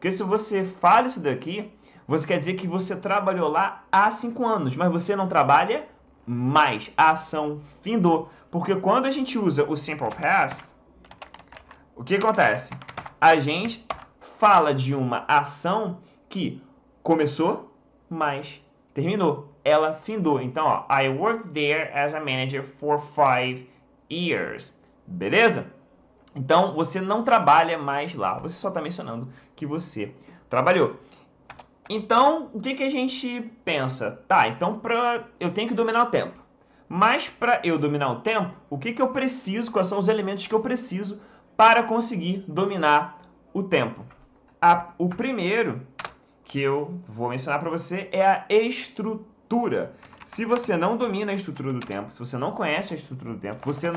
Porque se você fala isso daqui, você quer dizer que você trabalhou lá há 5 anos, mas você não trabalha mais. A ação findou. Porque quando a gente usa o Simple Past, o que acontece? A gente fala de uma ação que começou, mas terminou. Ela findou. Então, ó, I worked there as a manager for 5 years. Beleza? Então, você não trabalha mais lá. Você só está mencionando que você trabalhou. Então, o que, que a gente pensa? Tá, então eu tenho que dominar o tempo. Mas para eu dominar o tempo, o que, que eu preciso? Quais são os elementos que eu preciso para conseguir dominar o tempo? O primeiro que eu vou mencionar para você é a estrutura. Se você não domina a estrutura do tempo, se você não conhece a estrutura do tempo, você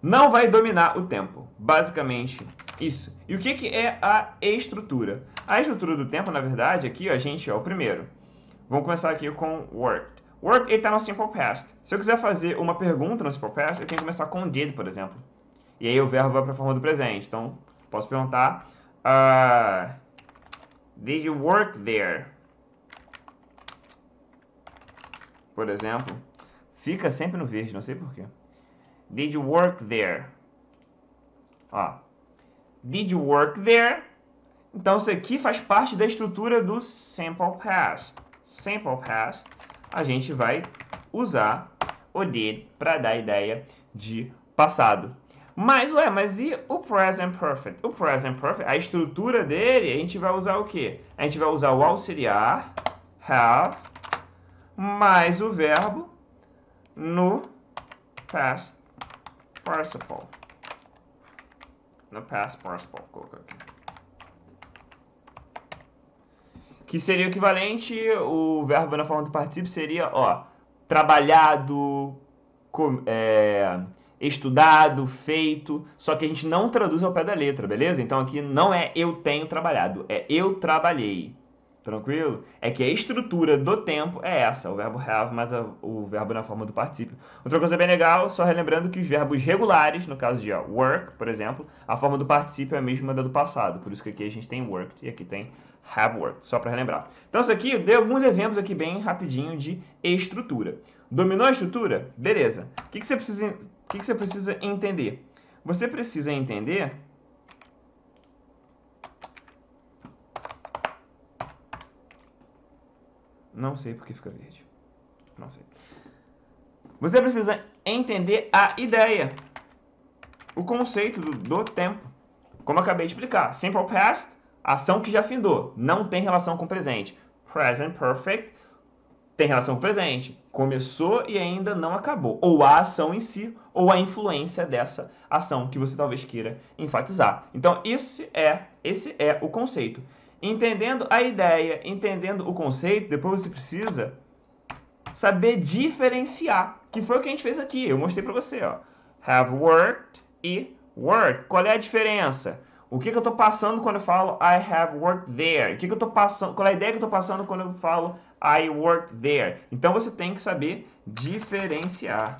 não vai dominar o tempo. Basicamente, isso. E o que, que é a estrutura? A estrutura do tempo, na verdade, aqui, ó, gente, ó, o primeiro. Vamos começar aqui com worked. Worked está no Simple Past. Se eu quiser fazer uma pergunta no Simple Past, eu tenho que começar com did, por exemplo. E aí o verbo vai para a forma do presente. Então, posso perguntar... did you work there? Por exemplo. Fica sempre no verde, não sei porquê. Did you work there? Ó. Did you work there? Então, isso aqui faz parte da estrutura do Simple Past. Simple Past, a gente vai usar o did para dar a ideia de passado. Mas, mas e o Present Perfect? O Present Perfect, a estrutura dele, a gente vai usar o quê? A gente vai usar o auxiliar, have, mais o verbo no Past Participle. No Past Participle, colocar aqui. Que seria o equivalente, o verbo na forma do particípio seria, ó, trabalhado, estudado, feito, só que a gente não traduz ao pé da letra, beleza? Então aqui não é eu tenho trabalhado, é eu trabalhei. Tranquilo? É que a estrutura do tempo é essa, o verbo have mais o verbo na forma do particípio. Outra coisa bem legal, só relembrando que os verbos regulares, no caso de work, por exemplo, a forma do particípio é a mesma da do passado. Por isso que aqui a gente tem worked e aqui tem have worked, só para relembrar. Então isso aqui, eu dei alguns exemplos aqui bem rapidinho de estrutura. Dominou a estrutura? Beleza. O que você precisa entender? Você precisa entender... Não sei porque fica verde. Não sei. Você precisa entender a ideia. O conceito do tempo. Como eu acabei de explicar. Simple Past, ação que já findou. Não tem relação com o presente. Present Perfect tem relação com o presente. Começou e ainda não acabou. Ou a ação em si, ou a influência dessa ação que você talvez queira enfatizar. Então, esse é o conceito. Entendendo a ideia, entendendo o conceito, depois você precisa saber diferenciar, que foi o que a gente fez aqui. Eu mostrei para você, ó. Have worked e worked. Qual é a diferença? O que eu estou passando quando eu falo I have worked there? O que eu estou passando? Qual é a ideia que eu estou passando quando eu falo I worked there? Então você tem que saber diferenciar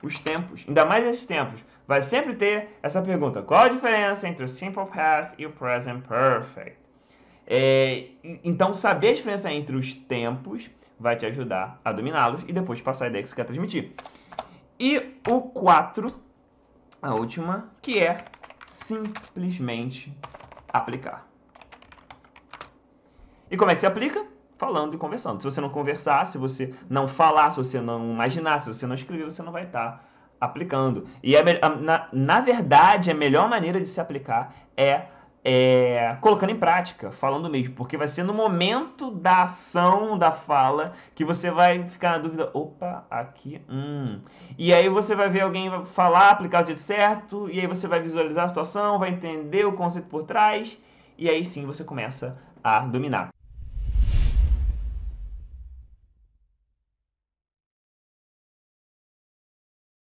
os tempos, ainda mais esses tempos. Vai sempre ter essa pergunta: qual a diferença entre o Simple Past e o Present Perfect? Então, saber a diferença entre os tempos vai te ajudar a dominá-los e depois passar a ideia que você quer transmitir. E o 4, a última, que é simplesmente aplicar. E como é que se aplica? Falando e conversando. Se você não conversar, se você não falar, se você não imaginar, se você não escrever, você não vai estar aplicando. E na verdade, a melhor maneira de se aplicar é colocando em prática, falando mesmo, porque vai ser no momento da ação, da fala, que você vai ficar na dúvida, opa, aqui, E aí você vai ver alguém falar, aplicar o jeito certo, e aí você vai visualizar a situação, vai entender o conceito por trás, e aí sim você começa a dominar.